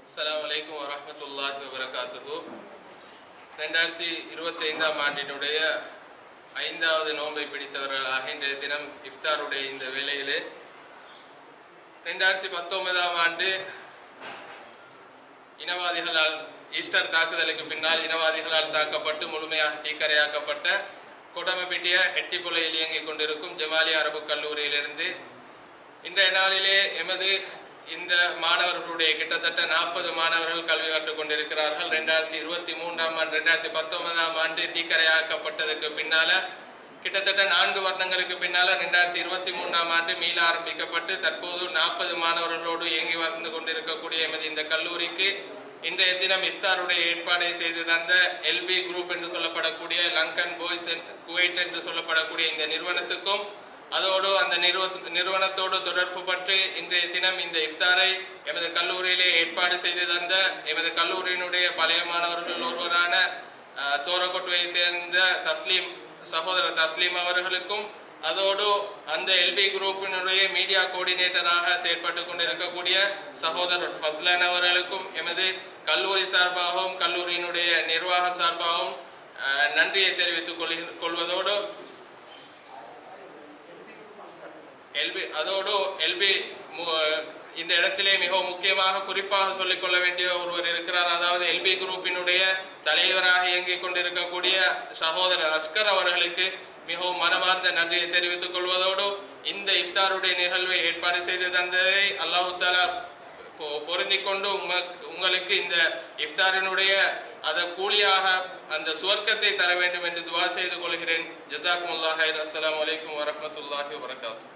அஸ்ஸலாமு அலைக்கும் வரஹ்மத்துல்லாஹி வபரகாத்துஹு. 2025ஆம் ஆண்டினுடைய 5வது நோன்பை பிடித்தவர்களாக இன்றைய தினம் இஃப்தாருடைய இந்த வேளையிலே 2019ஆம் ஆண்டு இனவாதிகளால் ஈஸ்டர் தாக்குதலுக்கு பின்னால் இனவாதிகளால் தாக்கப்பட்டு முழுமையாக தீக்கரையாக்கப்பட்ட கொடமபிட்டிய எட்டிப்புலையில் இயங்கிக் கொண்டிருக்கும் ஜமாலியா அரபு கல்லூரியிலிருந்து இன்றைய நாளிலே எமது இந்த மாணவர்களுடைய கிட்டத்தட்ட 40 மாணவர்கள் கல்வி கற்றுக் கொண்டிருக்கிறார்கள். 2023ஆம் ஆண்டு 2019ஆம் ஆண்டு தீக்கரையாக்கப்பட்டதுக்கு பின்னால கிட்டத்தட்ட 4 வருடங்களுக்கு பின்னால 2023ஆம் ஆண்டு மீள ஆரம்பிக்கப்பட்டு தற்போது 40 மாணவர்களோடு இயங்கி வந்து கொண்டிருக்கக்கூடிய எமது இந்த கல்லூரிக்கு இன்றைய தினம் இஃப்தாருடைய ஏற்பாடை செய்து தந்த எல்பி குரூப் என்று சொல்லப்படக்கூடிய லங்கன் பாய்ஸ் குவைட் என்று சொல்லப்படக்கூடிய இந்த நிறுவனத்துக்கும் அதோடு அந்த நிறுவனத்தோடு தொடர்பு பற்றி இன்றைய தினம் இந்த இஃப்தாரை எமது கல்லூரியிலே ஏற்பாடு செய்து தந்த எமது கல்லூரியினுடைய பழைய மாணவர்கள் ஒருவரான தோரக்கோட்டுவை சேர்ந்த சகோதரர் தஸ்லீம் அவர்களுக்கும் அதோடு அந்த எல்பி குரூப்பினுடைய மீடியா கோஆர்டினேட்டராக செயற்பட்டு கொண்டிருக்கக்கூடிய சகோதரர் ஃபஸ்லன் அவர்களுக்கும் எமது கல்லூரி சார்பாகவும் கல்லூரியினுடைய நிர்வாகம் சார்பாகவும் நன்றியை தெரிவித்துக் கொள்வதோடு எல்பி இந்த இடத்திலே மிகவும் முக்கியமாக குறிப்பாக சொல்லிக்கொள்ள வேண்டிய ஒருவர் இருக்கிறார். அதாவது எல்பி குரூப்பினுடைய தலைவராக இயங்கிக் கொண்டிருக்கக்கூடிய சகோதரர் அஸ்கர் அவர்களுக்கு மிகவும் மனமார்ந்த நன்றியை தெரிவித்துக் கொள்வதோடு இந்த இஃப்தாருடைய நிகழ்வை ஏற்பாடு செய்து தந்ததை அல்லாஹு தஆலா பொருந்திக் கொண்டு உங்களுக்கு இந்த இஃப்தாரினுடைய கூலியாக அந்த சுவர்க்கத்தை தர வேண்டும் என்று துஆ செய்து கொள்கிறேன். ஜஸாக்குமுல்லாஹ் ஹைர். அஸ்ஸலாமு அலைக்கும் வரஹ்மத்துல்லாஹி வபரகாத்துஹு.